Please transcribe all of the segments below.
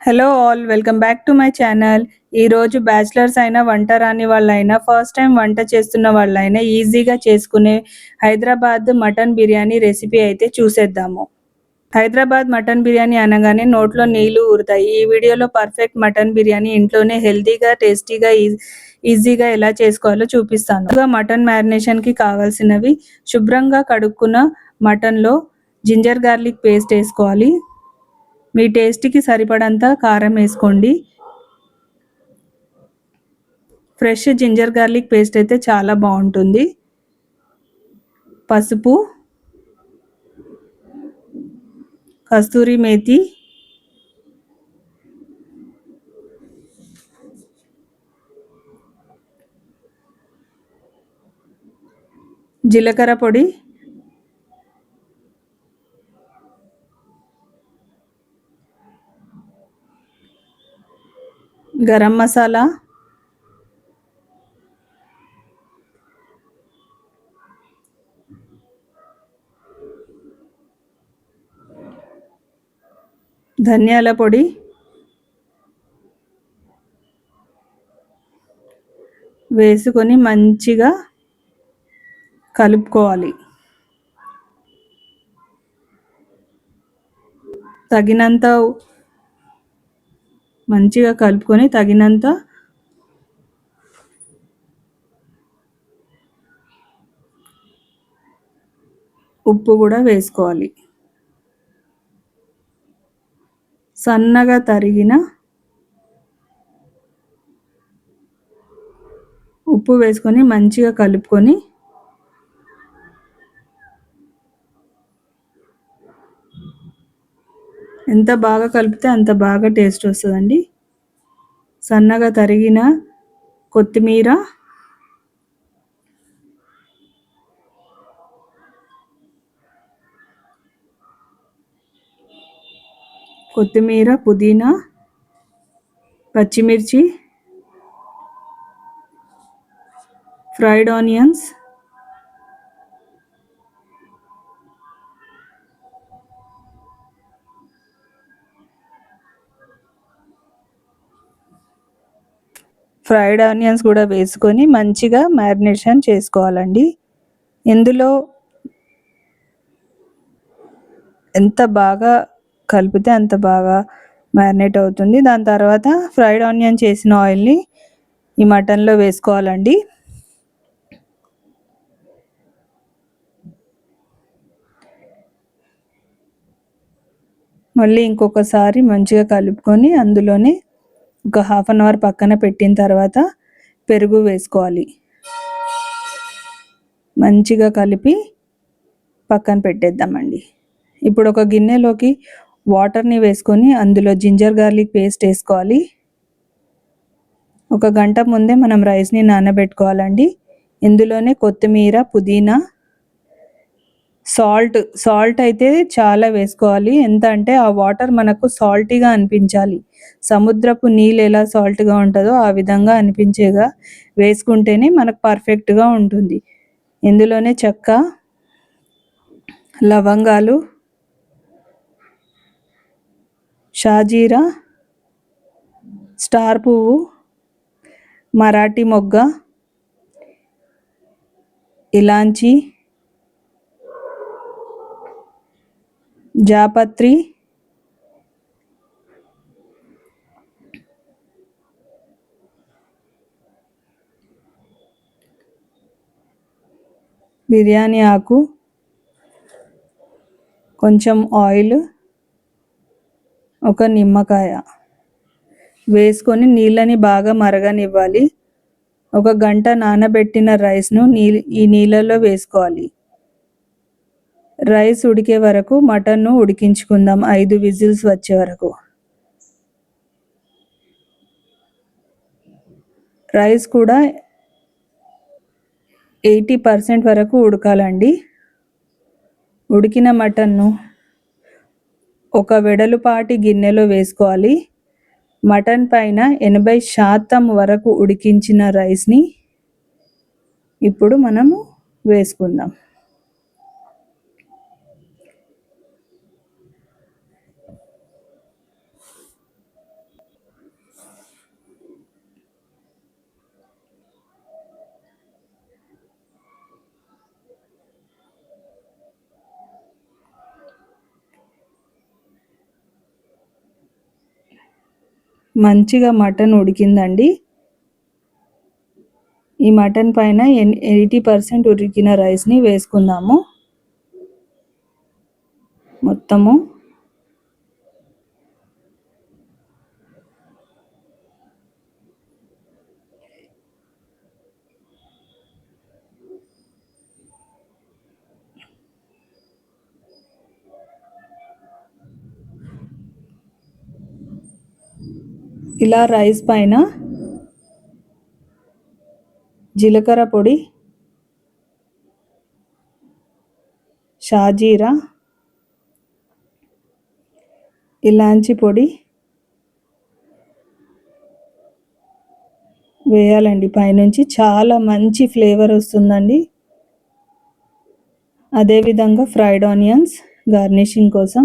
Hello all, welcome back to my channel. ఈరోజు bachelors అయినా వంట రాని వాళ్ళైనా ఫస్ట్ టైం వంట చేస్తున్న వాళ్ళైనా ఈజీగా చేసుకునే హైదరాబాద్ మటన్ బిర్యానీ రెసిపీ అయితే చూసేద్దాము. హైదరాబాద్ మటన్ బిర్యానీ అనగానే నోట్లో నీళ్లు ఊరుతాయి. ఈ వీడియోలో పర్ఫెక్ట్ మటన్ బిర్యానీ ఇంట్లోనే హెల్తీగా టేస్టీగా ఈజీగా ఎలా చేసుకోవాలో చూపిస్తాను. మటన్ మ్యారినేషన్కి కావాల్సినవి: శుభ్రంగా కడుక్కున్న మటన్లో జింజర్ గార్లిక్ పేస్ట్ వేసుకోవాలి. మీ టేస్ట్కి సరిపడంత కారం వేసుకోండి. ఫ్రెష్ జింజర్ గార్లిక్ పేస్ట్ అయితే చాలా బాగుంటుంది. పసుపు, కస్తూరి మేతి, జీలకర్ర పొడి, గరం మసాలా, ధనియాల పొడి, వేసుకొని మంచిగా కలుపుకోవాలి. తగినంత మంచిగా కలుపుకొని తగినంత ఉప్పు కూడా వేసుకోవాలి. సన్నగా తరిగిన ఉప్పు వేసుకొని మంచిగా కలుపుకొని ఎంత బాగా కలిపితే అంత బాగా టేస్ట్ వస్తుందండి. సన్నగా తరిగిన కొత్తిమీర, పుదీనా, పచ్చిమిర్చి, ఫ్రైడ్ ఆనియన్స్, కూడా వేసుకొని మంచిగా మ్యారినేషన్ చేసుకోవాలండి. ఇందులో ఎంత బాగా కలిపితే అంత బాగా మ్యారినేట్ అవుతుంది. దాని తర్వాత ఫ్రైడ్ ఆనియన్ చేసిన ఆయిల్ని ఈ మటన్లో వేసుకోవాలండి. మళ్ళీ ఇంకొకసారి మంచిగా కలుపుకొని అందులోనే ఒక హాఫ్ అన్ అవర్ పక్కన పెట్టిన తర్వాత పెరుగు వేసుకోవాలి. మంచిగా కలిపి పక్కన పెట్టేద్దామండి. ఇప్పుడు ఒక గిన్నెలోకి వాటర్ని వేసుకొని అందులో జింజర్ గార్లిక్ పేస్ట్ వేసుకోవాలి. ఒక గంట ముందే మనం రైస్ని నానబెట్టుకోవాలండి. ఇందులోనే కొత్తిమీర, పుదీనా, సాల్ట్ అయితే చాలా వేసుకోవాలి. ఎంత అంటే ఆ వాటర్ మనకు సాల్టీగా అనిపించాలి. సముద్రపు నీళ్ళు ఎలా సాల్ట్గా ఉంటుందో ఆ విధంగా అనిపించేగా వేసుకుంటేనే మనకు పర్ఫెక్ట్గా ఉంటుంది. ఇందులోనే చెక్క, లవంగాలు, షాజీరా, స్టార్ పువ్వు, మరాఠీ మొగ్గ, ఇలాంచి, జాపత్రి, బిర్యానీ ఆకు, కొంచెం ఆయిల్, ఒక నిమ్మకాయ వేసుకొని నీళ్ళని బాగా మరగనివ్వాలి. ఒక గంట నానబెట్టిన రైస్ను ఈ నీళ్ళలో వేసుకోవాలి. రైస్ ఉడికే వరకు మటన్ను ఉడికించుకుందాం, 5 విజిల్స్ వచ్చే వరకు. రైస్ కూడా 80% వరకు ఉడకాలండి. ఉడికిన మటన్ను ఒక వెడలుపాటి గిన్నెలో వేసుకోవాలి. మటన్ పైన 80% వరకు ఉడికించిన రైస్ని ఇప్పుడు మనము వేసుకుందాం. మంచిగా మటన్ ఉడికిందండి. ఈ మటన్ పైన 80% ఉడికిన రైస్ని వేసుకుందాము మొత్తము. ఇలా రైస్ పైన జీలకర్ర పొడి, షాజీరా, ఇలాంచి పొడి వేయాలండి పైనుంచి. చాలా మంచి ఫ్లేవర్ వస్తుందండి. అదేవిధంగా ఫ్రైడ్ ఆనియన్స్ గార్నిషింగ్ కోసం,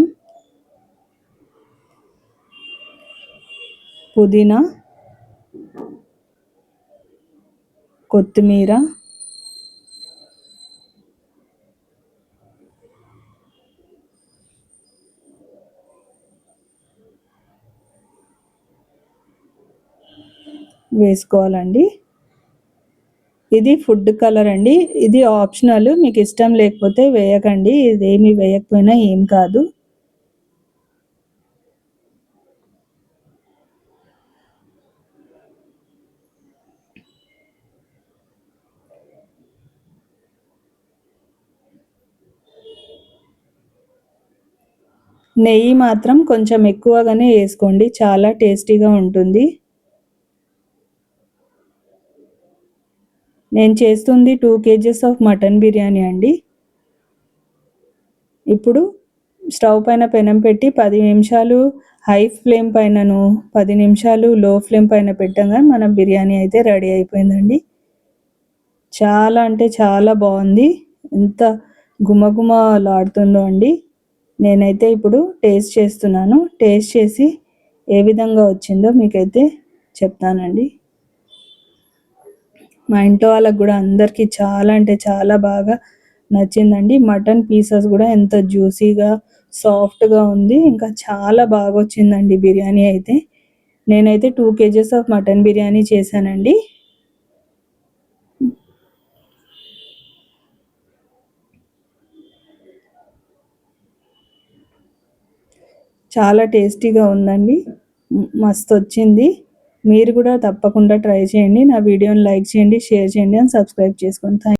పుదీనా, కొత్తిమీర, వేసుకోవాలండి. ఇది ఫుడ్ కలర్ అండి. ఇది ఆప్షనల్, మీకు ఇష్టం లేకపోతే వేయకండి. ఇదేమి వేయకపోయినా ఏం కాదు. నెయ్యి మాత్రం కొంచెం ఎక్కువగానే వేసుకోండి, చాలా టేస్టీగా ఉంటుంది. నేను చేస్తుంది 2 kgs ఆఫ్ మటన్ బిర్యానీ అండి. ఇప్పుడు స్టవ్ పైన పెనం పెట్టి 10 నిమిషాలు హై ఫ్లేమ్ పైనను 10 నిమిషాలు లో ఫ్లేమ్ పైన పెట్టగా మన బిర్యానీ అయితే రెడీ అయిపోయిందండి. చాలా అంటే చాలా బాగుంది. ఎంత గుమగుమలాడుతుందో అండి. నేనైతే ఇప్పుడు టేస్ట్ చేస్తున్నాను. టేస్ట్ చేసి ఏ విధంగా వచ్చిందో మీకైతే చెప్తానండి. మా ఇంట్లో వాళ్ళకి కూడా అందరికీ చాలా అంటే చాలా బాగా నచ్చిందండి. మటన్ పీసెస్ కూడా ఎంత జ్యూసీగా సాఫ్ట్గా ఉంది. ఇంకా చాలా బాగా వచ్చిందండి బిర్యానీ అయితే. నేనైతే 2 kgs ఆఫ్ మటన్ బిర్యానీ చేశానండి. చాలా టేస్టీగా ఉందండి. మస్తు వచ్చింది. మీరు కూడా తప్పకుండా ట్రై చేయండి. నా వీడియోని లైక్ చేయండి, షేర్ చేయండి అండ్ సబ్స్క్రైబ్ చేసుకోండి.